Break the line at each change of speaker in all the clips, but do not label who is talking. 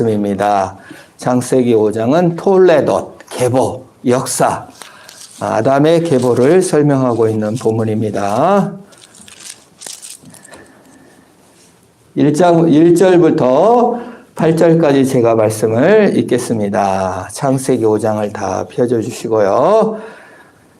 말씀입니다. 창세기 5장은 톨레돗, 계보, 역사, 아담의 계보를 설명하고 있는 본문입니다. 1절부터 8절까지 제가 말씀을 읽겠습니다. 창세기 5장을 다 펴줘주시고요.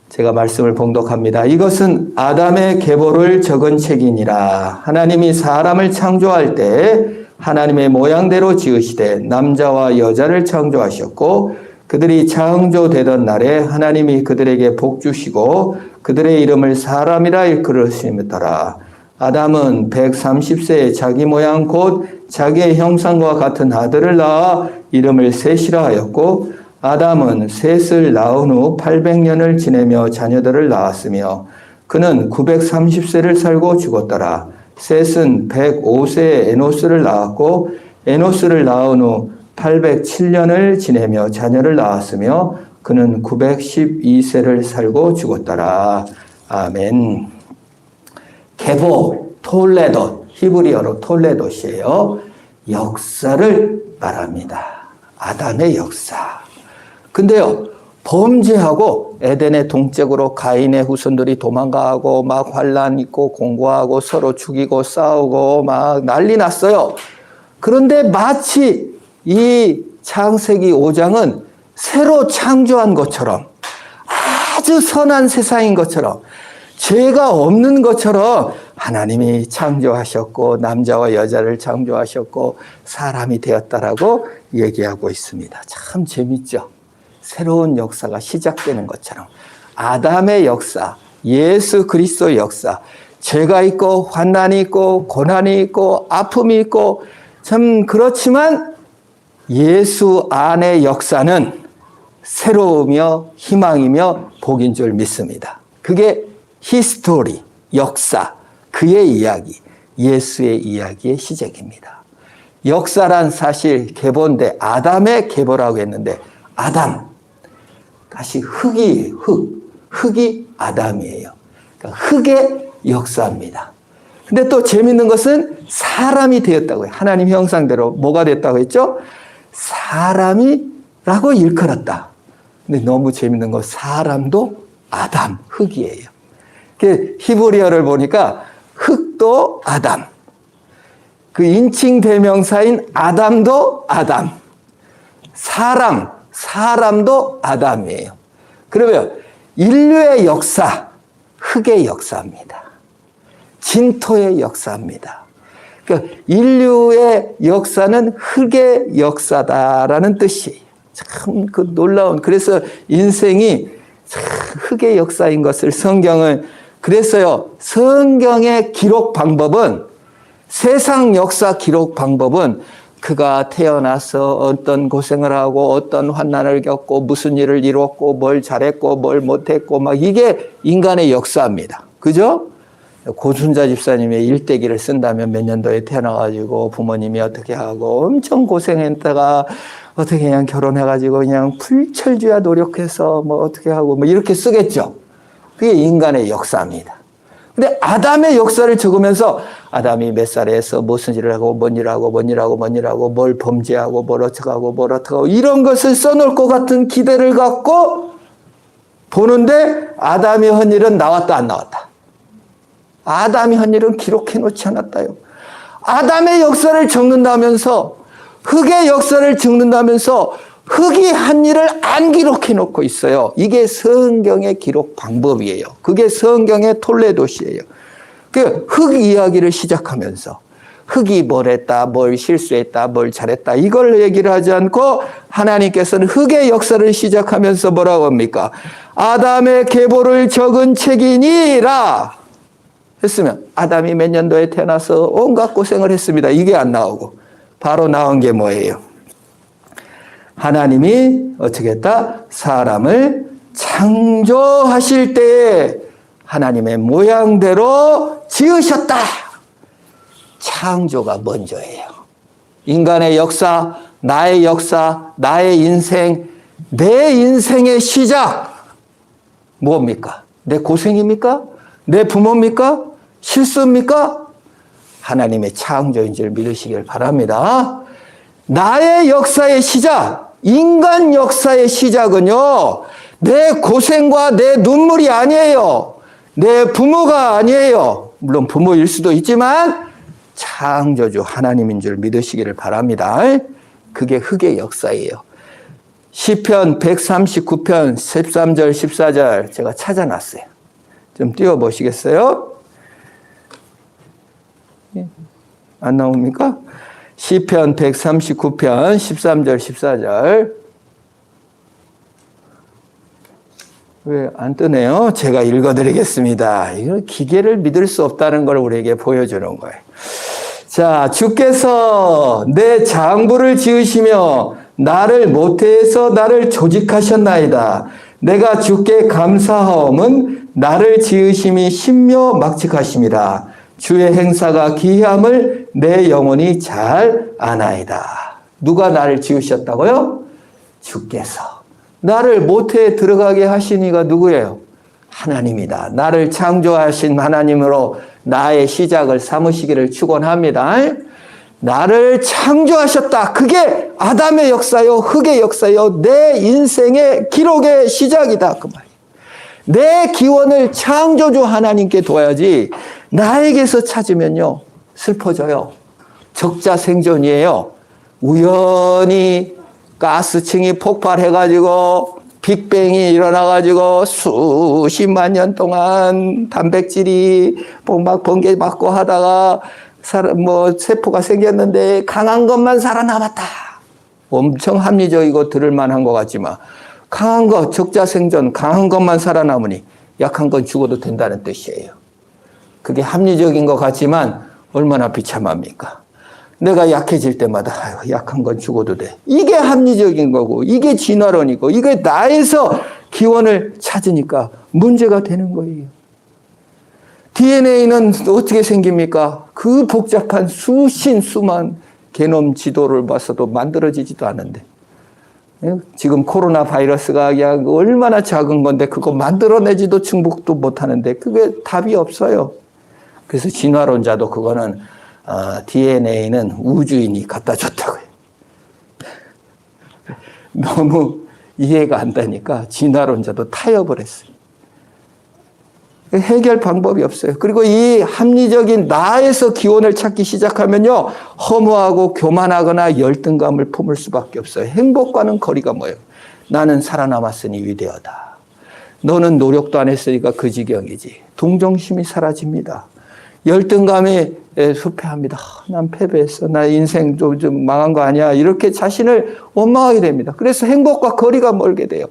제가 말씀을 봉독합니다. 이것은 아담의 계보를 적은 책이니라. 하나님이 사람을 창조할 때 하나님의 모양대로 지으시되 남자와 여자를 창조하셨고 그들이 창조되던 날에 하나님이 그들에게 복 주시고 그들의 이름을 사람이라 일컬으시더라. 아담은 130세에 자기 모양 곧 자기의 형상과 같은 아들을 낳아 이름을 셋이라 하였고 아담은 셋을 낳은 후 800년을 지내며 자녀들을 낳았으며 그는 930세를 살고 죽었더라. 셋은 105세에 에노스를 낳았고 에노스를 낳은 후 807년을 지내며 자녀를 낳았으며 그는 912세를 살고 죽었더라. 아멘. 계보, 톨레돗, 히브리어로 톨레돗이에요. 역사를 말합니다. 아담의 역사. 근데요, 범죄하고 에덴의 동쪽으로 가인의 후손들이 도망가고 막 환란 있고 공고하고 서로 죽이고 싸우고 막 난리 났어요. 그런데 마치 이 창세기 5장은 새로 창조한 것처럼 아주 선한 세상인 것처럼 죄가 없는 것처럼 하나님이 창조하셨고 남자와 여자를 창조하셨고 사람이 되었다라고 얘기하고 있습니다. 참 재밌죠? 새로운 역사가 시작되는 것처럼 아담의 역사, 예수 그리스도의 역사, 죄가 있고 환난이 있고 고난이 있고 아픔이 있고 참 그렇지만 예수 안의 역사는 새로우며 희망이며 복인 줄 믿습니다. 그게 히스토리, 역사, 그의 이야기, 예수의 이야기의 시작입니다. 역사란 사실 계보인데 아담의 계보라고 했는데 아담, 다시 흙이 아담이에요. 그러니까 흙의 역사입니다. 근데 또 재밌는 것은 사람이 되었다고 해요. 하나님 형상대로 뭐가 됐다고 했죠? 사람이라고 일컬었다. 근데 너무 재밌는 건 사람도 아담, 흙이에요. 히브리어를 보니까 흙도 아담, 그 인칭 대명사인 아담도 아담, 사람도 아담이에요. 그러면 인류의 역사, 흙의 역사입니다. 진토의 역사입니다. 그러니까 인류의 역사는 흙의 역사다라는 뜻이에요. 참 그 놀라운, 그래서 인생이 참 흙의 역사인 것을 성경은, 그래서요, 성경의 기록 방법은, 세상 역사 기록 방법은 그가 태어나서 어떤 고생을 하고 어떤 환난을 겪고 무슨 일을 이뤘고 뭘 잘했고 뭘 못했고 막 이게 인간의 역사입니다. 그죠? 고순자 집사님의 일대기를 쓴다면 몇 년도에 태어나가지고 부모님이 어떻게 하고 엄청 고생했다가 어떻게 그냥 결혼해가지고 그냥 불철주야 노력해서 뭐 어떻게 하고 뭐 이렇게 쓰겠죠. 그게 인간의 역사입니다. 근데 아담의 역사를 적으면서 아담이 몇 살에 해서 무슨 일을 하고 뭔 일하고 뭘 범죄하고 뭘 어떡하고 이런 것을 써놓을 것 같은 기대를 갖고 보는데 아담이 한 일은 나왔다 안 나왔다. 아담이 한 일은 기록해 놓지 않았다요. 아담의 역사를 적는다면서 흙의 역사를 적는다면서 흙이 한 일을 안 기록해 놓고 있어요. 이게 성경의 기록 방법이에요. 그게 성경의 톨레돗이에요. 그 흙 이야기를 시작하면서 흙이 뭘 했다, 뭘 실수했다, 뭘 잘했다 이걸 얘기를 하지 않고 하나님께서는 흙의 역사를 시작하면서 뭐라고 합니까? 아담의 계보를 적은 책이니라 했으면 아담이 몇 년도에 태어나서 온갖 고생을 했습니다. 이게 안 나오고 바로 나온 게 뭐예요? 하나님이 어떻게 했다? 사람을 창조하실 때에 하나님의 모양대로 지으셨다. 창조가 먼저예요. 인간의 역사, 나의 인생, 내 인생의 시작. 뭡니까? 내 고생입니까? 내 부모입니까? 실수입니까? 하나님의 창조인 줄 믿으시길 바랍니다. 나의 역사의 시작, 인간 역사의 시작은요, 내 고생과 내 눈물이 아니에요. 내 부모가 아니에요. 물론 부모일 수도 있지만 창조주 하나님인 줄 믿으시기를 바랍니다. 그게 흑의 역사예요. 시편 139편 13절 14절 제가 찾아놨어요. 좀 띄워보시겠어요? 안 나옵니까? 시편 139편 13절 14절 왜 안 뜨네요? 제가 읽어드리겠습니다. 이거 기계를 믿을 수 없다는 걸 우리에게 보여주는 거예요. 자, 주께서 내 장부를 지으시며 나를 모태에서 나를 조직하셨나이다. 내가 주께 감사하옴은 나를 지으심이 신묘 막직하심이라. 주의 행사가 기이함을 내 영혼이 잘 아나이다. 누가 나를 지으셨다고요? 주께서. 나를 모태에 들어가게 하신 이가 누구예요? 하나님이다. 나를 창조하신 하나님으로 나의 시작을 삼으시기를 축원합니다. 나를 창조하셨다. 그게 아담의 역사요, 흑의 역사요, 내 인생의 기록의 시작이다. 그 말이에요. 내 기원을 창조주 하나님께 둬야지 나에게서 찾으면요 슬퍼져요. 적자생존이에요. 우연히 가스층이 폭발해가지고 빅뱅이 일어나가지고 수십만 년 동안 단백질이 막 번개 맞고 하다가 세포가 생겼는데 강한 것만 살아남았다. 엄청 합리적이고 들을 만한 것 같지만 강한 것, 적자생존, 강한 것만 살아남으니 약한 건 죽어도 된다는 뜻이에요. 그게 합리적인 것 같지만 얼마나 비참합니까? 내가 약해질 때마다 약한 건 죽어도 돼. 이게 합리적인 거고 이게 진화론이고 이게 나에서 기원을 찾으니까 문제가 되는 거예요. DNA는 어떻게 생깁니까? 그 복잡한 수만 게놈 지도를 봐서도 만들어지지도 않는데 지금 코로나 바이러스가 그냥 얼마나 작은 건데 그거 만들어내지도 충족도 못하는데 그게 답이 없어요. 그래서 진화론자도 그거는 DNA는 우주인이 갖다 줬다고요. 너무 이해가 안 되니까 진화론자도 타협을 했어요. 해결 방법이 없어요. 그리고 이 합리적인 나에서 기원을 찾기 시작하면요 허무하고 교만하거나 열등감을 품을 수밖에 없어요. 행복과는 거리가 뭐예요? 나는 살아남았으니 위대하다. 너는 노력도 안 했으니까 그 지경이지. 동정심이 사라집니다. 열등감에 흡패합니다. 난 패배했어. 나 인생 좀 망한 거 아니야. 이렇게 자신을 원망하게 됩니다. 그래서 행복과 거리가 멀게 돼요.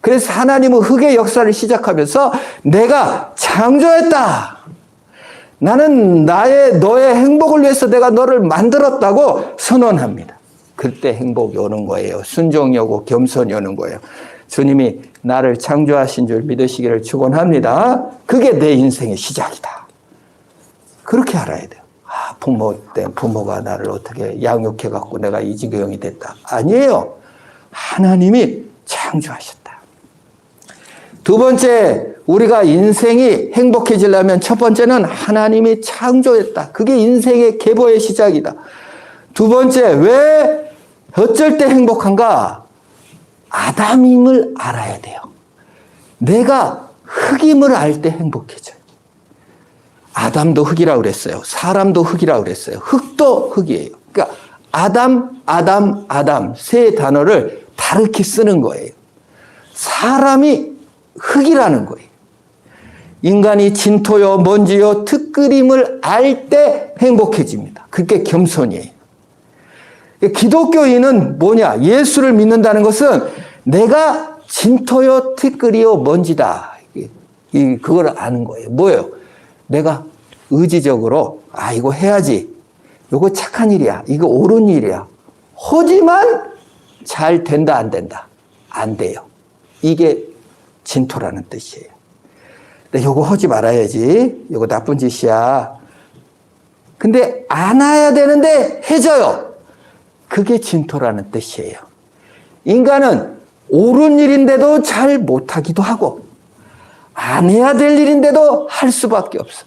그래서 하나님은 흑의 역사를 시작하면서 내가 창조했다. 나는 너의 행복을 위해서 내가 너를 만들었다고 선언합니다. 그때 행복이 오는 거예요. 순종이 오고 겸손이 오는 거예요. 주님이 나를 창조하신 줄 믿으시기를 축원합니다. 그게 내 인생의 시작이다. 그렇게 알아야 돼요. 부모가 나를 어떻게 양육해갖고 내가 이 지경이 됐다. 아니에요. 하나님이 창조하셨다. 두 번째, 우리가 인생이 행복해지려면 첫 번째는 하나님이 창조했다. 그게 인생의 계보의 시작이다. 두 번째, 왜 어쩔 때 행복한가? 아담임을 알아야 돼요. 내가 흑임을 알 때 행복해져요. 아담도 흑이라고 그랬어요. 사람도 흑이라고 그랬어요. 흑도 흑이에요. 그러니까 아담 세 단어를 다르게 쓰는 거예요. 사람이 흑이라는 거예요. 인간이 진토요, 먼지요, 특그림을 알 때 행복해집니다. 그게 겸손이에요. 기독교인은 뭐냐? 예수를 믿는다는 것은 내가 진토요, 티끌이요, 먼지다. 그걸 아는 거예요. 뭐예요? 내가 의지적으로 이거 해야지. 이거 착한 일이야. 이거 옳은 일이야. 하지만 잘 된다, 안 된다? 안 돼요. 이게 진토라는 뜻이에요. 근데 이거 하지 말아야지. 이거 나쁜 짓이야. 근데 안 해야 되는데 해줘요. 그게 진토라는 뜻이에요. 인간은 옳은 일인데도 잘 못하기도 하고 안 해야 될 일인데도 할 수밖에 없어.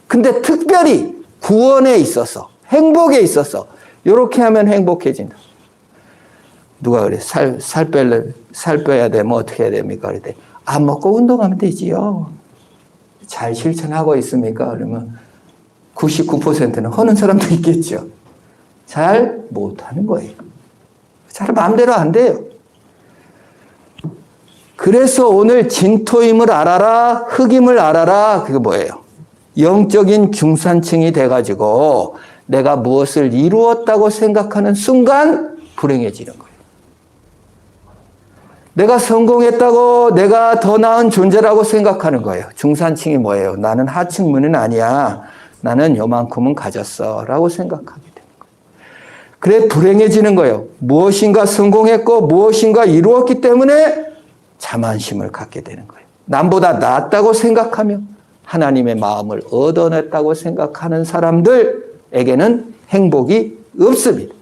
근데 특별히 구원에 있어서 행복에 있어서 이렇게 하면 행복해진다. 누가 그래? 살 빼야 되면 어떻게 해야 됩니까? 그랬더니 안 먹고 운동하면 되지요. 잘 실천하고 있습니까? 그러면 99%는 허는 사람도 있겠죠. 잘 못하는 거예요. 잘 마음대로 안 돼요. 그래서 오늘 진토임을 알아라, 흑임을 알아라. 그게 뭐예요? 영적인 중산층이 돼가지고 내가 무엇을 이루었다고 생각하는 순간 불행해지는 거예요. 내가 성공했다고 내가 더 나은 존재라고 생각하는 거예요. 중산층이 뭐예요? 나는 하층문은 아니야. 나는 요만큼은 가졌어. 라고 생각하게 되는 거예요. 그래 불행해지는 거예요. 무엇인가 성공했고 무엇인가 이루었기 때문에 자만심을 갖게 되는 거예요. 남보다 낫다고 생각하며 하나님의 마음을 얻어냈다고 생각하는 사람들에게는 행복이 없습니다.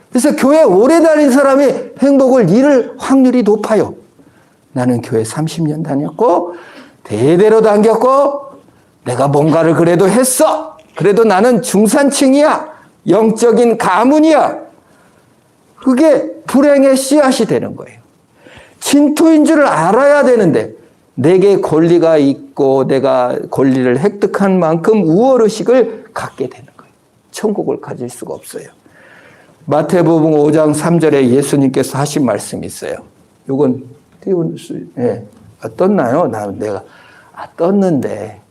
그래서 교회 오래 다닌 사람이 행복을 잃을 확률이 높아요. 나는 교회 30년 다녔고 대대로 다녔고 내가 뭔가를 그래도 했어. 그래도 나는 중산층이야. 영적인 가문이야. 그게 불행의 씨앗이 되는 거예요. 진토인 줄을 알아야 되는데 내게 권리가 있고 내가 권리를 획득한 만큼 우월의식을 갖게 되는 거예요. 천국을 가질 수가 없어요. 마태복음 5장 3절에 예수님께서 하신 말씀이 있어요. 이건 떴나요? 내가 떴는데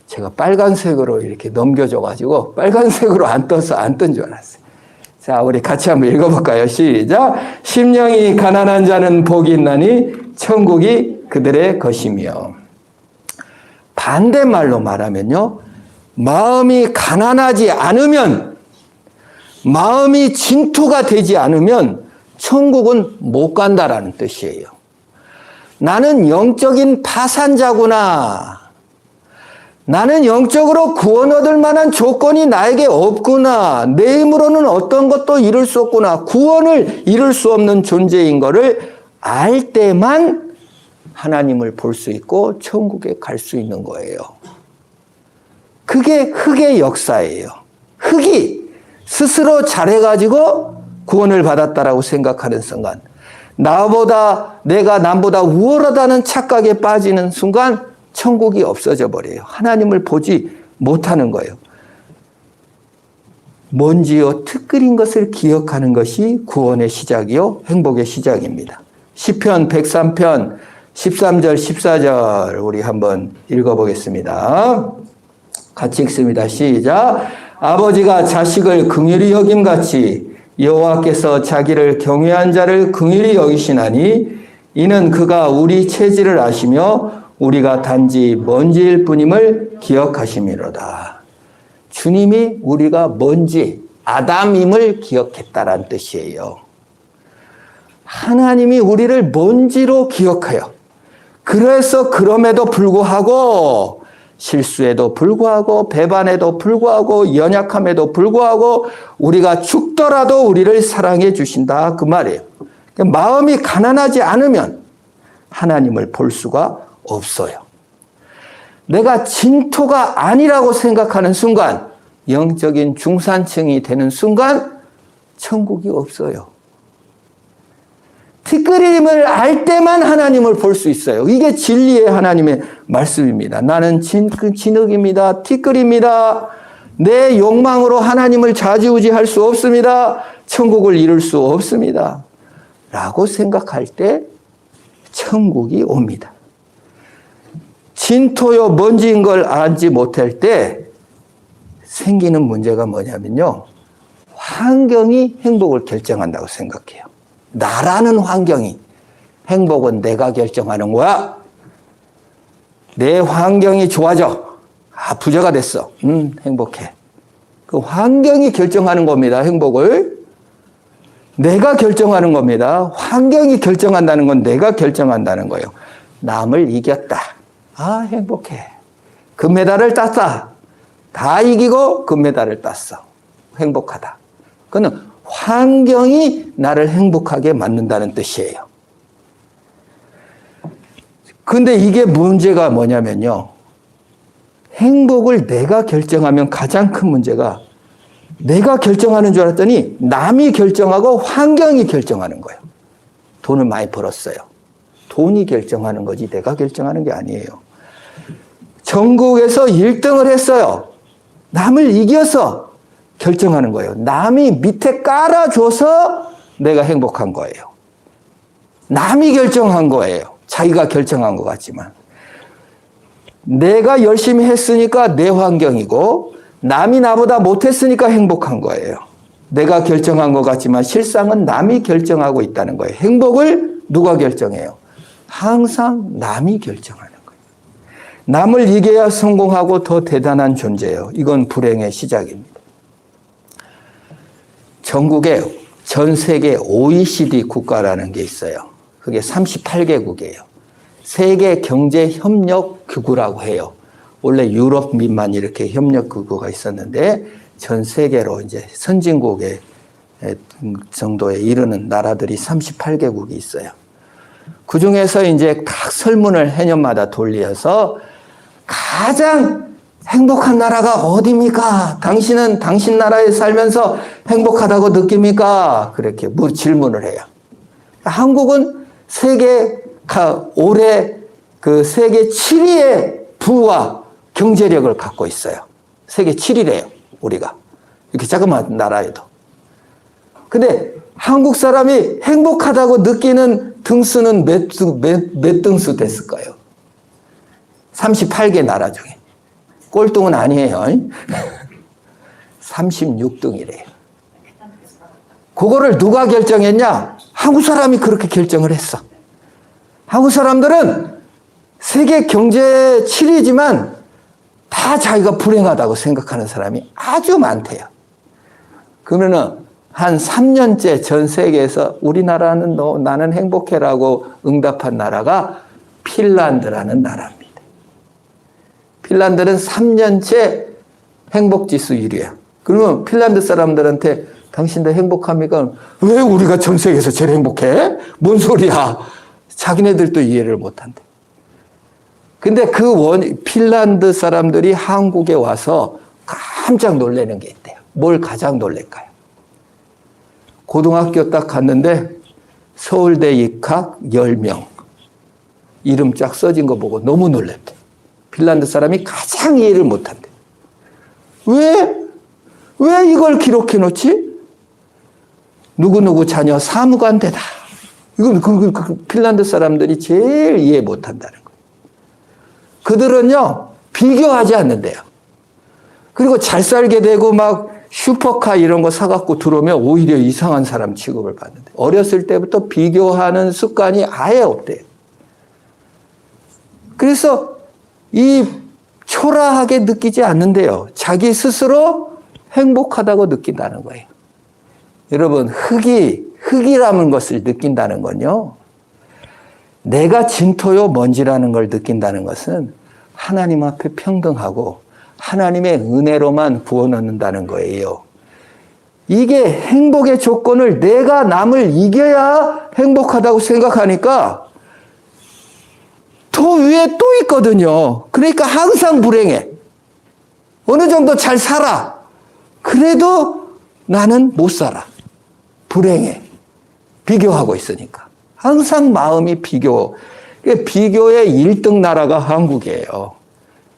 제가 빨간색으로 이렇게 넘겨줘가지고 빨간색으로 안 떠서 안 뜬 줄 알았어요. 자, 우리 같이 한번 읽어볼까요? 시작. 심령이 가난한 자는 복이 있나니 천국이 그들의 것이며. 반대말로 말하면요. 마음이 가난하지 않으면, 마음이 진토가 되지 않으면 천국은 못 간다라는 뜻이에요. 나는 영적인 파산자구나. 나는 영적으로 구원 얻을 만한 조건이 나에게 없구나. 내 힘으로는 어떤 것도 이룰 수 없구나. 구원을 이룰 수 없는 존재인 것을 알 때만 하나님을 볼 수 있고 천국에 갈 수 있는 거예요. 그게 흑의 역사예요. 흑이 스스로 잘해가지고 구원을 받았다라고 생각하는 순간, 내가 남보다 우월하다는 착각에 빠지는 순간 천국이 없어져 버려요. 하나님을 보지 못하는 거예요. 먼지요 티끌인 것을 기억하는 것이 구원의 시작이요 행복의 시작입니다. 시편 103편 13절 14절 우리 한번 읽어보겠습니다. 같이 읽습니다. 시작. 아버지가 자식을 긍휼히 여김같이 여호와께서 자기를 경외한 자를 긍휼히 여기시나니 이는 그가 우리 체질을 아시며 우리가 단지 먼지일 뿐임을 기억하심이로다. 주님이 우리가 먼지, 아담임을 기억했다라는 뜻이에요. 하나님이 우리를 먼지로 기억해요. 그래서 그럼에도 불구하고 실수에도 불구하고 배반에도 불구하고 연약함에도 불구하고 우리가 죽더라도 우리를 사랑해 주신다 그 말이에요. 마음이 가난하지 않으면 하나님을 볼 수가 없어요. 내가 진토가 아니라고 생각하는 순간, 영적인 중산층이 되는 순간 천국이 없어요. 티끌임을 알 때만 하나님을 볼 수 있어요. 이게 진리의 하나님의 말씀입니다. 나는 진흙입니다. 티끌입니다. 내 욕망으로 하나님을 좌지우지할 수 없습니다. 천국을 이룰 수 없습니다. 라고 생각할 때 천국이 옵니다. 진토요 먼지인 걸 알지 못할 때 생기는 문제가 뭐냐면요. 환경이 행복을 결정한다고 생각해요. 나라는 환경이. 행복은 내가 결정하는 거야. 내 환경이 좋아져. 부자가 됐어. 행복해. 그 환경이 결정하는 겁니다. 행복을. 내가 결정하는 겁니다. 환경이 결정한다는 건 내가 결정한다는 거예요. 남을 이겼다. 행복해. 금메달을 땄다. 다 이기고 금메달을 땄어. 행복하다. 그거는 환경이 나를 행복하게 만든다는 뜻이에요. 근데 이게 문제가 뭐냐면요. 행복을 내가 결정하면 가장 큰 문제가 내가 결정하는 줄 알았더니 남이 결정하고 환경이 결정하는 거예요. 돈을 많이 벌었어요. 돈이 결정하는 거지 내가 결정하는 게 아니에요. 전국에서 1등을 했어요. 남을 이겨서 결정하는 거예요. 남이 밑에 깔아줘서 내가 행복한 거예요. 남이 결정한 거예요. 자기가 결정한 것 같지만. 내가 열심히 했으니까 내 환경이고 남이 나보다 못했으니까 행복한 거예요. 내가 결정한 것 같지만 실상은 남이 결정하고 있다는 거예요. 행복을 누가 결정해요? 항상 남이 결정하는 거예요. 남을 이겨야 성공하고 더 대단한 존재예요. 이건 불행의 시작입니다. 전국에 전 세계 OECD 국가라는 게 있어요. 그게 38개국이에요. 세계 경제 협력 기구라고 해요. 원래 유럽민만 이렇게 협력 기구가 있었는데 전 세계로 이제 선진국의 정도에 이르는 나라들이 38개국이 있어요. 그 중에서 이제 각 설문을 해년마다 돌려서 가장 행복한 나라가 어디입니까? 당신은 당신 나라에 살면서 행복하다고 느낍니까? 그렇게 질문을 해요. 한국은 올해 그 세계 7위의 부와 경제력을 갖고 있어요. 세계 7위래요, 우리가. 이렇게 자그마한 나라에도. 근데 한국 사람이 행복하다고 느끼는 등수는 몇 등수 됐을까요? 38개 나라 중에. 꼴등은 아니에요. 36등이래요. 그거를 누가 결정했냐? 한국 사람이 그렇게 결정을 했어. 한국 사람들은 세계 경제 7위지만 다 자기가 불행하다고 생각하는 사람이 아주 많대요. 그러면은 한 3년째 전 세계에서 우리나라는 나는 행복해라고 응답한 나라가 핀란드라는 나라입니다. 핀란드는 3년째 행복지수 1위야. 그러면 핀란드 사람들한테 당신들 행복합니까? 왜 우리가 전 세계에서 제일 행복해? 뭔 소리야? 자기네들도 이해를 못한대. 근데 핀란드 사람들이 한국에 와서 깜짝 놀라는 게 있대요. 뭘 가장 놀랄까요? 고등학교 딱 갔는데 서울대 입학 10명. 이름 쫙 써진 거 보고 너무 놀랐대. 핀란드 사람이 가장 이해를 못한대. 왜 이걸 기록해 놓지? 누구누구 자녀 사무관대다. 이건 핀란드 사람들이 제일 이해 못한다는 거예요. 그들은요, 비교하지 않는데요. 그리고 잘 살게 되고 막 슈퍼카 이런 거 사갖고 들어오면 오히려 이상한 사람 취급을 받는데 어렸을 때부터 비교하는 습관이 아예 없대요. 그래서 이 초라하게 느끼지 않는데요. 자기 스스로 행복하다고 느낀다는 거예요. 여러분, 흙이라는 것을 느낀다는 건요. 내가 진토요 먼지라는 걸 느낀다는 것은 하나님 앞에 평등하고 하나님의 은혜로만 구원받는다는 거예요. 이게 행복의 조건을 내가 남을 이겨야 행복하다고 생각하니까 더 위에 또 있거든요. 그러니까 항상 불행해. 어느 정도 잘 살아. 그래도 나는 못 살아. 불행해. 비교하고 있으니까. 항상 마음이 비교의 1등 나라가 한국이에요.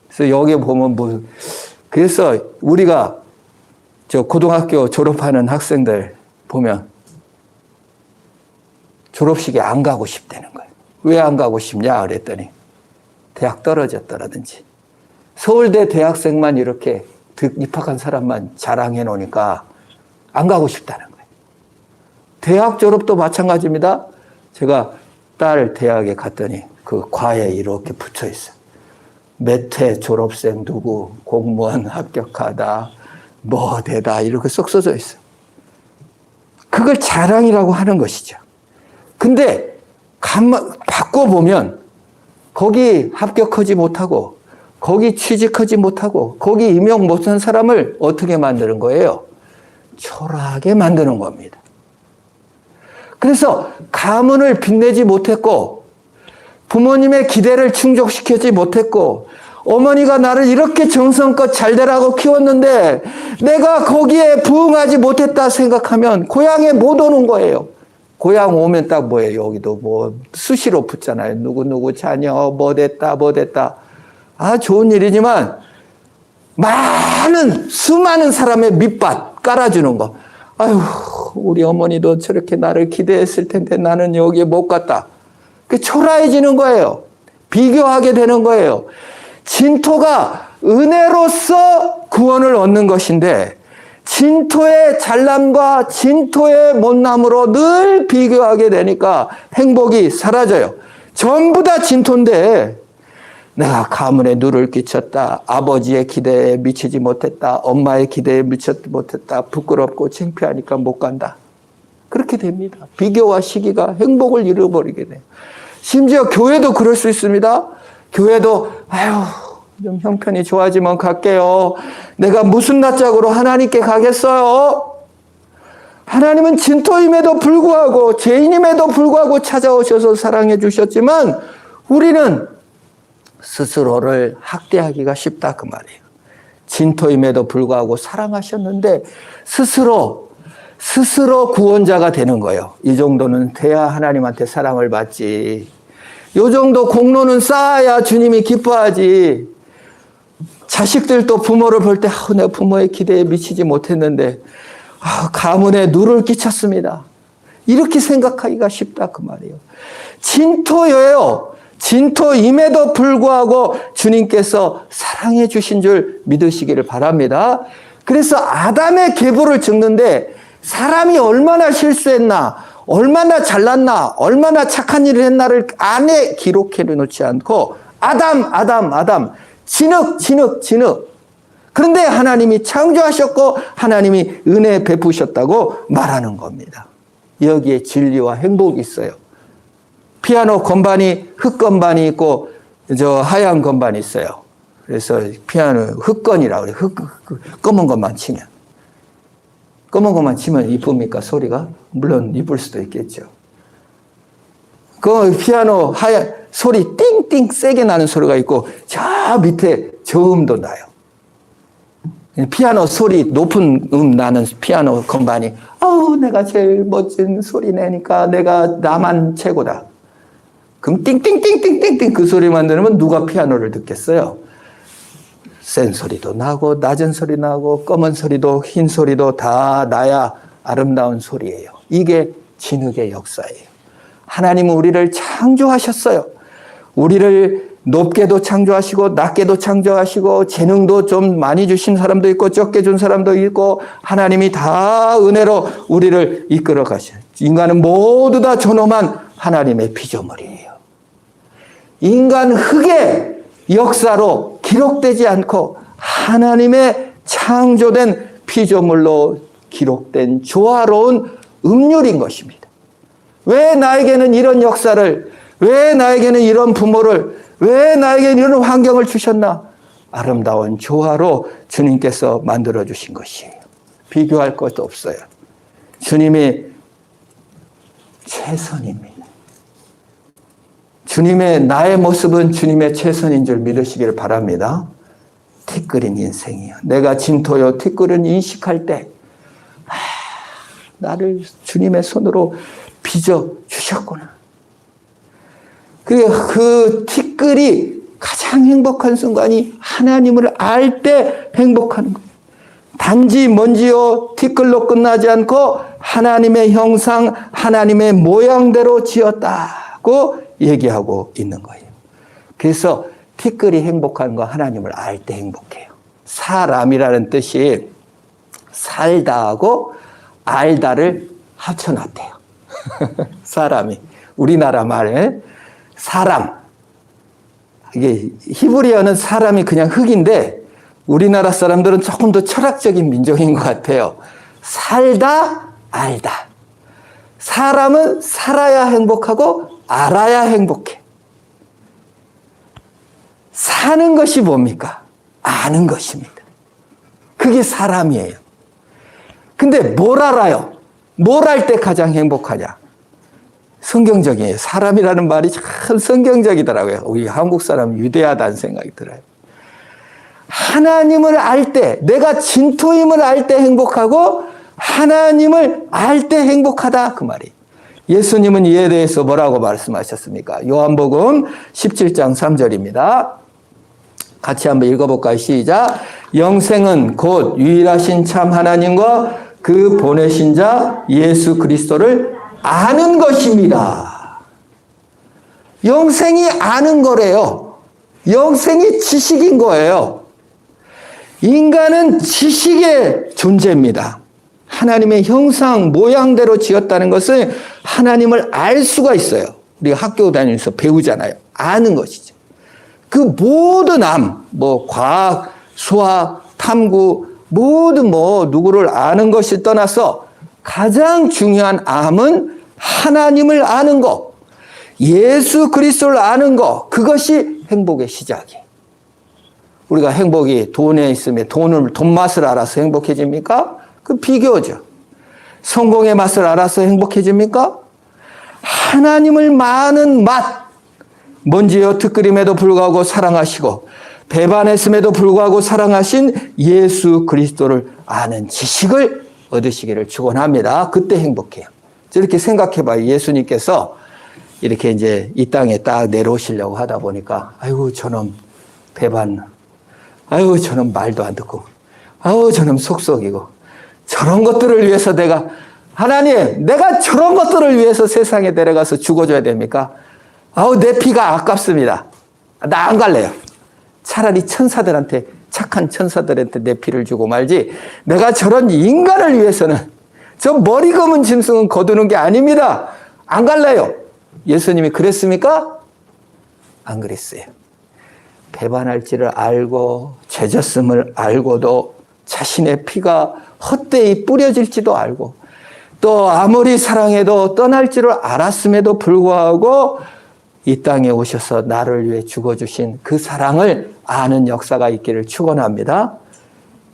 그래서 여기 보면 그래서 우리가 고등학교 졸업하는 학생들 보면 졸업식에 안 가고 싶다는 거예요. 왜 안 가고 싶냐 그랬더니 대학 떨어졌다라든지 서울대 대학생만 이렇게 입학한 사람만 자랑해 놓으니까 안 가고 싶다는 거예요. 대학 졸업도 마찬가지입니다. 제가 딸 대학에 갔더니 그 과에 이렇게 붙여 있어요. 몇 회 졸업생 누구 공무원 합격하다 뭐 되다 이렇게 쏙 써져 있어요. 그걸 자랑이라고 하는 것이죠. 근데 바꿔보면 거기 합격하지 못하고 거기 취직하지 못하고 거기 임용 못한 사람을 어떻게 만드는 거예요? 초라하게 만드는 겁니다. 그래서 가문을 빛내지 못했고 부모님의 기대를 충족시키지 못했고 어머니가 나를 이렇게 정성껏 잘 되라고 키웠는데 내가 거기에 부응하지 못했다 생각하면 고향에 못 오는 거예요. 고향 오면 딱 뭐예요? 여기도 뭐 수시로 붙잖아요. 누구누구 자녀 뭐 됐다 뭐 됐다. 아, 좋은 일이지만 수많은 사람의 밑밭 깔아주는 거. 아유, 우리 어머니도 저렇게 나를 기대했을 텐데 나는 여기에 못 갔다. 그 초라해지는 거예요. 비교하게 되는 거예요. 진토가 은혜로서 구원을 얻는 것인데 진토의 잘남과 진토의 못남으로 늘 비교하게 되니까 행복이 사라져요. 전부 다 진토인데 내가 가문에 누를 끼쳤다. 아버지의 기대에 미치지 못했다. 엄마의 기대에 미치지 못했다. 부끄럽고 창피하니까 못 간다. 그렇게 됩니다. 비교와 시기가 행복을 잃어버리게 돼요. 심지어 교회도 그럴 수 있습니다. 교회도 좀 형편이 좋아지면 갈게요. 내가 무슨 낯짝으로 하나님께 가겠어요? 하나님은 진토임에도 불구하고 죄인임에도 불구하고 찾아오셔서 사랑해 주셨지만 우리는 스스로를 학대하기가 쉽다 그 말이에요. 진토임에도 불구하고 사랑하셨는데 스스로 구원자가 되는 거예요. 이 정도는 돼야 하나님한테 사랑을 받지. 이 정도 공로는 쌓아야 주님이 기뻐하지. 자식들도 부모를 볼 때 내 부모의 기대에 미치지 못했는데 가문에 누를 끼쳤습니다. 이렇게 생각하기가 쉽다 그 말이에요. 진토예요. 진토임에도 불구하고 주님께서 사랑해 주신 줄 믿으시기를 바랍니다. 그래서 아담의 계보를 적는데 사람이 얼마나 실수했나, 얼마나 잘났나, 얼마나 착한 일을 했나를 안에 기록해 놓지 않고 아담, 진흙. 그런데 하나님이 창조하셨고 하나님이 은혜 베푸셨다고 말하는 겁니다. 여기에 진리와 행복이 있어요. 피아노 건반이 흙 건반이 있고 하얀 건반이 있어요. 그래서 피아노 흙건이라고 그래요. 검은 것만 치면. 검은 것만 치면 이쁩니까? 소리가? 물론 이쁠 수도 있겠죠. 그 피아노 하얀 소리 띵띵 세게 나는 소리가 있고 저 밑에 저음도 나요. 피아노 소리 높은 나는 피아노 건반이 내가 제일 멋진 소리 내니까 나만 최고다. 그럼 띵띵띵띵띵띵 그 소리만 들으면 누가 피아노를 듣겠어요? 센 소리도 나고 낮은 소리 나고 검은 소리도 흰 소리도 다 나야 아름다운 소리예요. 이게 진흙의 역사예요. 하나님은 우리를 창조하셨어요. 우리를 높게도 창조하시고 낮게도 창조하시고 재능도 좀 많이 주신 사람도 있고 적게 준 사람도 있고 하나님이 다 은혜로 우리를 이끌어 가셔요. 인간은 모두 다 존엄한 하나님의 피조물이에요. 인간 흙의 역사로 기록되지 않고 하나님의 창조된 피조물로 기록된 조화로운 음률인 것입니다. 왜 나에게는 이런 역사를, 왜 나에게는 이런 부모를, 왜 나에게는 이런 환경을 주셨나? 아름다운 조화로 주님께서 만들어주신 것이에요. 비교할 것도 없어요. 주님이 최선입니다. 나의 모습은 주님의 최선인 줄 믿으시기를 바랍니다. 티끌인 인생이요. 내가 진토요 티끌은 인식할 때 나를 주님의 손으로 빚어 주셨구나. 그 티끌이 가장 행복한 순간이 하나님을 알 때 행복한 거예요. 단지 먼지요 티끌로 끝나지 않고 하나님의 형상, 하나님의 모양대로 지었다고 얘기하고 있는 거예요. 그래서 티끌이 행복한 거 하나님을 알 때 행복해요. 사람이라는 뜻이 살다하고 알다를 합쳐놨대요. 사람이 우리나라 말에 사람, 이게 히브리어는 사람이 그냥 흙인데 우리나라 사람들은 조금 더 철학적인 민족인 것 같아요. 살다, 알다. 사람은 살아야 행복하고 알아야 행복해. 사는 것이 뭡니까? 아는 것입니다. 그게 사람이에요. 근데 뭘 알아요? 뭘 알 때 가장 행복하냐? 성경적이에요. 사람이라는 말이 참 성경적이더라고요. 우리 한국 사람 위대하다는 생각이 들어요. 하나님을 알 때, 내가 진토임을 알 때 행복하고 하나님을 알 때 행복하다 그 말이에요. 예수님은 이에 대해서 뭐라고 말씀하셨습니까? 요한복음 17장 3절입니다. 같이 한번 읽어볼까요? 시작. 영생은 곧 유일하신 참 하나님과 그 보내신 자 예수 그리스도를 아는 것입니다. 영생이 아는 거래요. 영생이 지식인 거예요. 인간은 지식의 존재입니다. 하나님의 형상, 모양대로 지었다는 것은 하나님을 알 수가 있어요. 우리가 학교 다니면서 배우잖아요. 아는 것이죠. 그 모든 과학, 수학, 탐구, 모든 누구를 아는 것을 떠나서 가장 중요한 암은 하나님을 아는 것, 예수 그리스도를 아는 것, 그것이 행복의 시작이에요. 우리가 행복이 돈에 있으면 돈 맛을 알아서 행복해집니까? 그 비교죠. 성공의 맛을 알아서 행복해집니까? 하나님을 많은 맛, 먼지와 특그림에도 불구하고 사랑하시고 배반했음에도 불구하고 사랑하신 예수 그리스도를 아는 지식을 얻으시기를 축원합니다. 그때 행복해요. 저렇게 생각해봐요. 예수님께서 이렇게 이제 이 땅에 딱 내려오시려고 하다 보니까 아이고 저놈 배반, 아이고 저놈 말도 안 듣고, 아이고 저놈 속썩이고, 저런 것들을 위해서 하나님, 내가 저런 것들을 위해서 세상에 데려가서 죽어줘야 됩니까? 아우, 내 피가 아깝습니다. 나 안 갈래요. 차라리 착한 천사들한테 내 피를 주고 말지, 내가 저런 인간을 위해서는, 저 머리 검은 짐승은 거두는 게 아닙니다. 안 갈래요. 예수님이 그랬습니까? 안 그랬어요. 배반할지를 알고, 죄졌음을 알고도 자신의 피가 헛되이 뿌려질지도 알고, 또 아무리 사랑해도 떠날 줄을 알았음에도 불구하고 이 땅에 오셔서 나를 위해 죽어주신 그 사랑을 아는 역사가 있기를 축원합니다.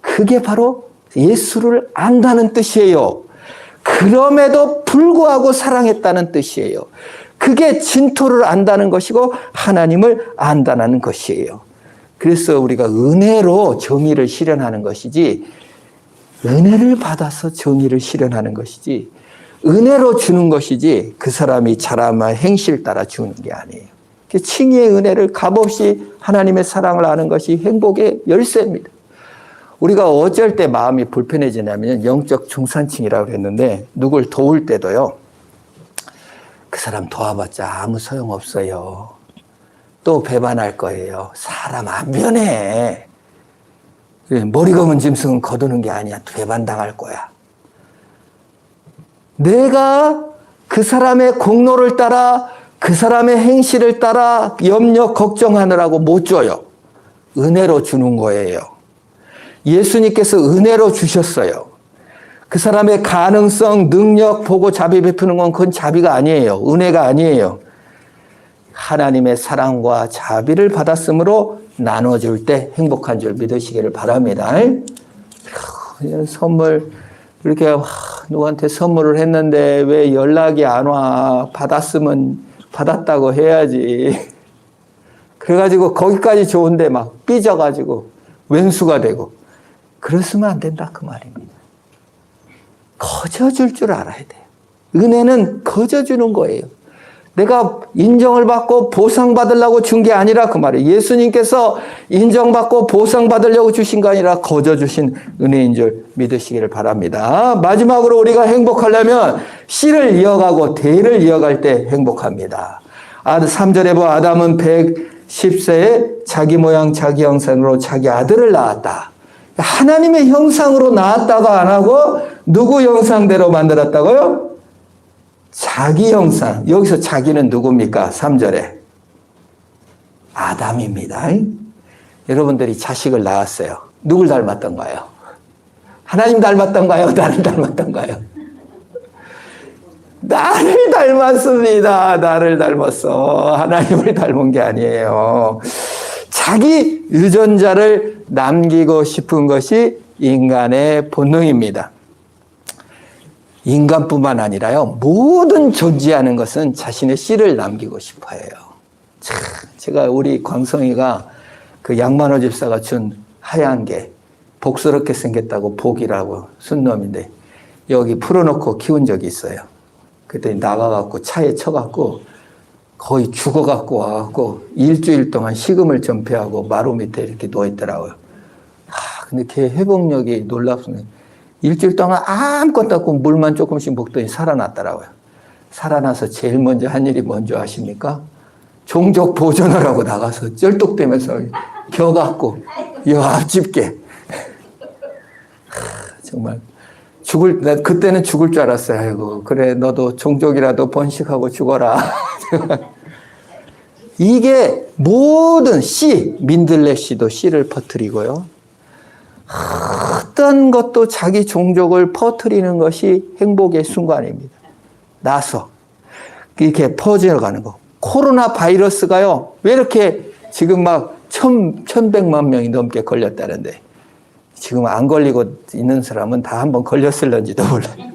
그게 바로 예수를 안다는 뜻이에요. 그럼에도 불구하고 사랑했다는 뜻이에요. 그게 진토를 안다는 것이고 하나님을 안다는 것이에요. 그래서 우리가 은혜로 정의를 실현하는 것이지, 은혜를 받아서 정의를 실현하는 것이지, 은혜로 주는 것이지 그 사람이 잘하면 행실 따라 주는 게 아니에요. 칭의의 은혜를 값없이 하나님의 사랑을 아는 것이 행복의 열쇠입니다. 우리가 어쩔 때 마음이 불편해지냐면 영적 중산층이라고 했는데, 누굴 도울 때도요, 그 사람 도와봤자 아무 소용없어요. 또 배반할 거예요. 사람 안 변해. 머리 검은 짐승은 거두는 게 아니야. 배반당할 거야. 내가 그 사람의 공로를 따라, 그 사람의 행실을 따라 염려, 걱정하느라고 못 줘요. 은혜로 주는 거예요. 예수님께서 은혜로 주셨어요. 그 사람의 가능성, 능력 보고 자비 베푸는 건 그건 자비가 아니에요. 은혜가 아니에요. 하나님의 사랑과 자비를 받았으므로 나눠줄 때 행복한 줄 믿으시기를 바랍니다. 선물, 이렇게 누구한테 선물을 했는데 왜 연락이 안 와? 받았으면 받았다고 해야지. 그래가지고 거기까지 좋은데 막 삐져가지고 왼수가 되고, 그랬으면 안 된다 그 말입니다. 거저줄 줄 알아야 돼요. 은혜는 거저주는 거예요. 내가 인정을 받고 보상받으려고 준 게 아니라 그 말이에요. 예수님께서 인정받고 보상받으려고 주신 거 아니라 거저 주신 은혜인 줄 믿으시기를 바랍니다. 마지막으로 우리가 행복하려면 씨를 이어가고 대를 이어갈 때 행복합니다. 3절에 보면 아담은 110세에 자기 모양 자기 형상으로 자기 아들을 낳았다. 하나님의 형상으로 낳았다고 안 하고 누구 형상대로 만들었다고요? 자기 형상. 여기서 자기는 누굽니까? 3절에. 아담입니다. 여러분들이 자식을 낳았어요. 누굴 닮았던가요? 하나님 닮았던가요? 나를 닮았던가요? 나를 닮았습니다. 나를 닮았어. 하나님을 닮은 게 아니에요. 자기 유전자를 남기고 싶은 것이 인간의 본능입니다. 인간뿐만 아니라요, 모든 존재하는 것은 자신의 씨를 남기고 싶어요. 제가 우리 광성이가 그 양만호 집사가 준 하얀 게 복스럽게 생겼다고 복이라고 순놈인데 여기 풀어놓고 키운 적이 있어요. 그랬더니 나가갖고 차에 쳐갖고 거의 죽어갖고 와갖고 일주일 동안 식음을 전폐하고 마루 밑에 이렇게 누워있더라고요. 근데 걔 회복력이 놀랍습니다. 일주일 동안 아무것도 없고 물만 조금씩 먹더니 살아났더라고요. 살아나서 제일 먼저 한 일이 뭔지 아십니까? 종족 보존하라고 나가서 쩔뚝대면서 겨갖고 여 앞집게 정말 난 그때는 죽을 줄 알았어요. 아이고 그래 너도 종족이라도 번식하고 죽어라. 이게 모든 씨, 민들레 씨도 씨를 퍼뜨리고요. 어떤 것도 자기 종족을 퍼뜨리는 것이 행복의 순간입니다. 나서 이렇게 퍼져가는 거. 코로나 바이러스가요. 왜 이렇게 지금 막 1,100만 명이 넘게 걸렸다는데 지금 안 걸리고 있는 사람은 다 한번 걸렸을런지도 몰라요.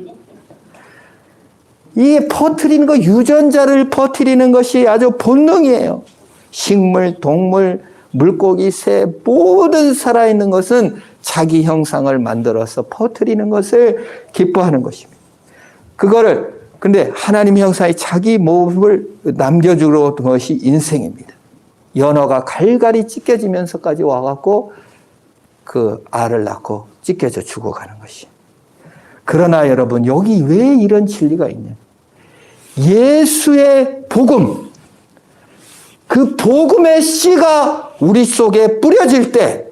이 퍼뜨리는 거, 유전자를 퍼뜨리는 것이 아주 본능이에요. 식물, 동물, 물고기, 새, 모든 살아있는 것은 자기 형상을 만들어서 퍼뜨리는 것을 기뻐하는 것입니다. 근데 하나님 형상의 자기 몸을 남겨주는 것이 인생입니다. 연어가 갈갈이 찢겨지면서까지 와갖고 그 알을 낳고 찢겨져 죽어가는 것이. 그러나 여러분, 여기 왜 이런 진리가 있냐? 예수의 복음, 그 복음의 씨가 우리 속에 뿌려질 때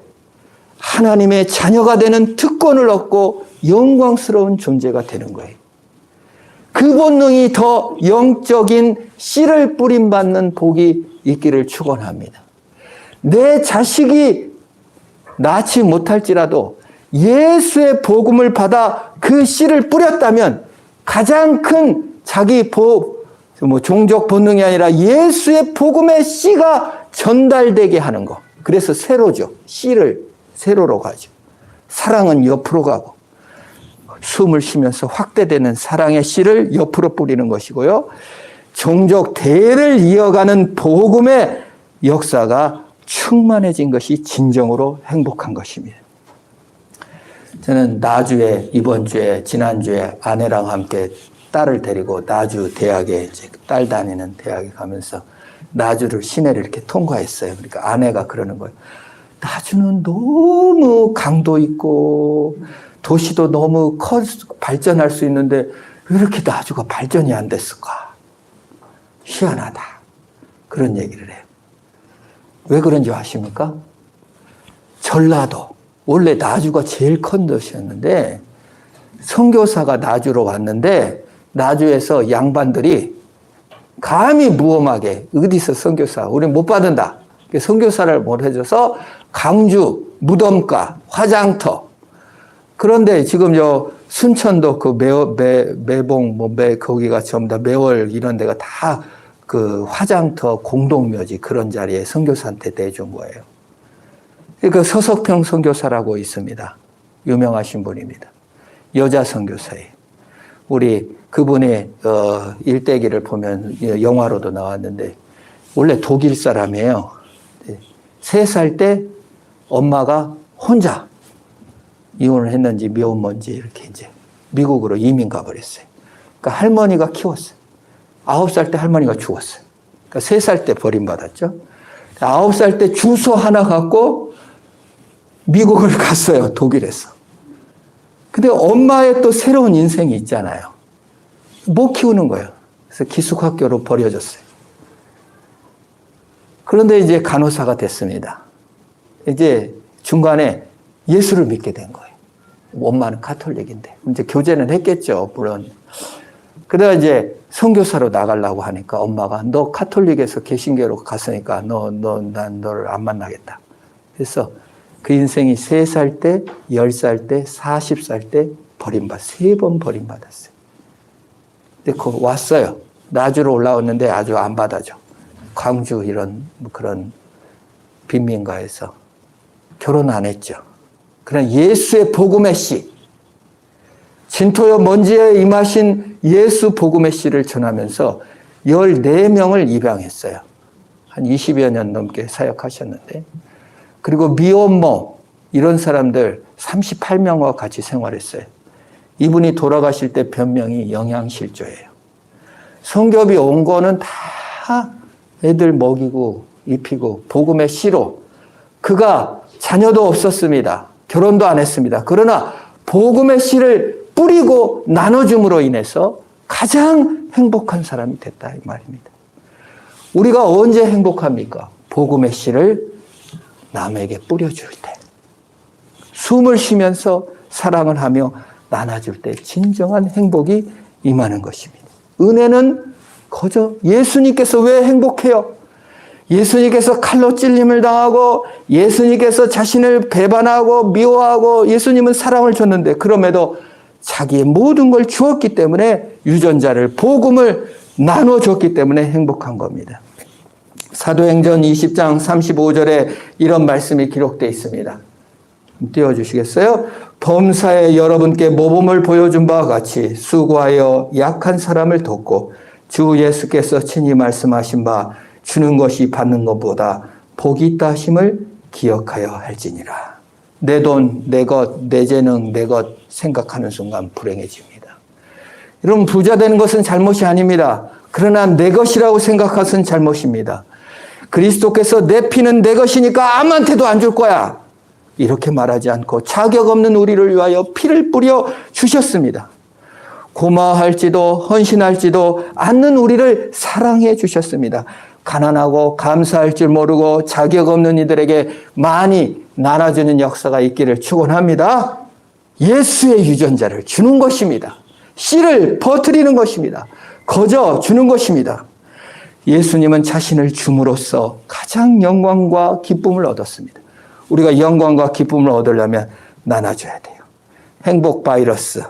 하나님의 자녀가 되는 특권을 얻고 영광스러운 존재가 되는 거예요. 그 본능이 더 영적인 씨를 뿌림받는 복이 있기를 축원합니다. 내 자식이 낳지 못할지라도 예수의 복음을 받아 그 씨를 뿌렸다면 가장 큰 자기 종족 본능이 아니라 예수의 복음의 씨가 전달되게 하는 거. 그래서 세로죠. 씨를 세로로 가죠. 사랑은 옆으로 가고 숨을 쉬면서 확대되는 사랑의 씨를 옆으로 뿌리는 것이고요. 종족 대를 이어가는 복음의 역사가 충만해진 것이 진정으로 행복한 것입니다. 저는 나주에 이번 주에 지난주에 아내랑 함께 딸을 데리고 나주 대학에 이제 딸 다니는 대학에 가면서 나주를 시내를 이렇게 통과했어요. 그러니까 아내가 그러는 거예요. 나주는 너무 강도 있고 도시도 너무 발전할 수 있는데 왜 이렇게 나주가 발전이 안 됐을까? 희한하다. 그런 얘기를 해요. 왜 그런지 아십니까? 전라도. 원래 나주가 제일 큰 도시였는데 선교사가 나주로 왔는데 나주에서 양반들이 감히 무엄하게 어디서 선교사 우리 못 받는다. 선교사를 못 해줘서 강주, 무덤가, 화장터. 그런데 지금 순천도 그 매봉, 거기가 전부 다 매월 이런 데가 다 그 화장터 공동묘지 그런 자리에 선교사한테 내준 거예요. 그 서석평 선교사라고 있습니다. 유명하신 분입니다. 여자 선교사예요. 우리 그분의 일대기를 보면 영화로도 나왔는데 원래 독일 사람이에요. 3살 때 엄마가 혼자 이혼을 했는지 미혼모인지 이렇게 이제 미국으로 이민 가버렸어요. 그러니까 할머니가 키웠어요. 9살 때 할머니가 죽었어요. 그러니까 3살 때 버림받았죠. 9살 때 주소 하나 갖고 미국을 갔어요. 독일에서. 근데 엄마의 또 새로운 인생이 있잖아요. 못 키우는 거예요. 그래서 기숙학교로 버려졌어요. 그런데 이제 간호사가 됐습니다. 이제 중간에 예수를 믿게 된 거예요. 엄마는 카톨릭인데. 이제 교제는 했겠죠, 물론. 그러다 이제 선교사로 나가려고 하니까 엄마가 너 카톨릭에서 개신교로 갔으니까 난 너를 안 만나겠다. 그래서 그 인생이 3살 때, 10살 때, 40살 때 3번 버림받았어요. 근데 왔어요. 나주로 올라왔는데 아주 안 받아줘. 광주 이런 그런 빈민가에서 결혼 안 했죠. 그러나 예수의 복음의 씨, 진토여 먼지에 임하신 예수 복음의 씨를 전하면서 14명을 입양했어요. 한 20여 년 넘게 사역하셨는데, 그리고 미혼모, 이런 사람들 38명과 같이 생활했어요. 이분이 돌아가실 때 변명이 영양실조예요. 성경이 온 거는 다 애들 먹이고 입히고 복음의 씨로, 그가 자녀도 없었습니다. 결혼도 안 했습니다. 그러나 복음의 씨를 뿌리고 나눠줌으로 인해서 가장 행복한 사람이 됐다 이 말입니다. 우리가 언제 행복합니까? 복음의 씨를 남에게 뿌려줄 때, 숨을 쉬면서 사랑을 하며 나눠줄 때 진정한 행복이 임하는 것입니다. 은혜는 거저 예수님께서 왜 행복해요? 예수님께서 칼로 찔림을 당하고 예수님께서 자신을 배반하고 미워하고 예수님은 사랑을 줬는데 그럼에도 자기의 모든 걸 주었기 때문에 유전자를 복음을 나눠줬기 때문에 행복한 겁니다. 사도행전 20장 35절에 이런 말씀이 기록되어 있습니다. 띄워주시겠어요? 범사에 여러분께 모범을 보여준 바와 같이 수고하여 약한 사람을 돕고 주 예수께서 친히 말씀하신 바 주는 것이 받는 것보다 복이 있다 하심을 기억하여 할지니라. 내 돈, 내 것, 내 재능, 내 것 생각하는 순간 불행해집니다. 여러분, 부자 되는 것은 잘못이 아닙니다. 그러나 내 것이라고 생각하는 잘못입니다. 그리스도께서 내 피는 내 것이니까 아무한테도 안 줄 거야, 이렇게 말하지 않고 자격 없는 우리를 위하여 피를 뿌려 주셨습니다. 고마워할지도 헌신할지도 않는 우리를 사랑해 주셨습니다. 가난하고 감사할 줄 모르고 자격 없는 이들에게 많이 나눠주는 역사가 있기를 축원합니다. 예수의 유전자를 주는 것입니다. 씨를 퍼뜨리는 것입니다. 거저 주는 것입니다. 예수님은 자신을 줌으로써 가장 영광과 기쁨을 얻었습니다. 우리가 영광과 기쁨을 얻으려면 나눠줘야 돼요. 행복 바이러스,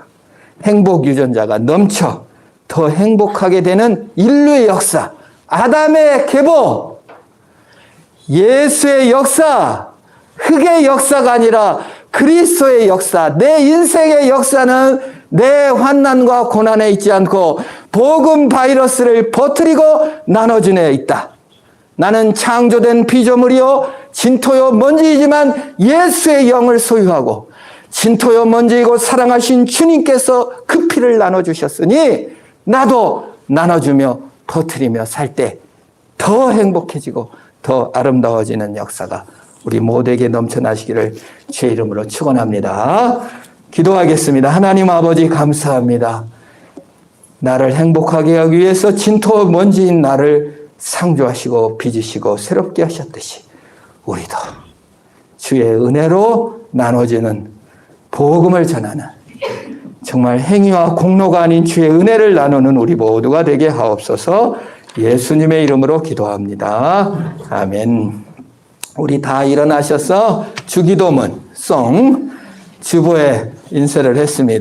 행복 유전자가 넘쳐 더 행복하게 되는 인류의 역사, 아담의 계보, 예수의 역사, 흑의 역사가 아니라 그리스도의 역사, 내 인생의 역사는 내 환난과 고난에 있지 않고 복음 바이러스를 퍼뜨리고 나눠주는 데 있다. 나는 창조된 피조물이요 진토요 먼지이지만 예수의 영을 소유하고 진토요 먼지이고 사랑하신 주님께서 그 피를 나눠주셨으니 나도 나눠주며 퍼뜨리며 살 때 더 행복해지고 더 아름다워지는 역사가 우리 모두에게 넘쳐나시기를 주의 이름으로 축원합니다. 기도하겠습니다. 하나님 아버지 감사합니다. 나를 행복하게 하기 위해서 진토 먼지인 나를 창조하시고 빚으시고 새롭게 하셨듯이 우리도 주의 은혜로 나눠지는 복음을 전하는, 정말 행위와 공로가 아닌 주의 은혜를 나누는 우리 모두가 되게 하옵소서. 예수님의 이름으로 기도합니다. 아멘. 우리 다 일어나셔서 주기도문 송 주보에 인쇄를 했습니다.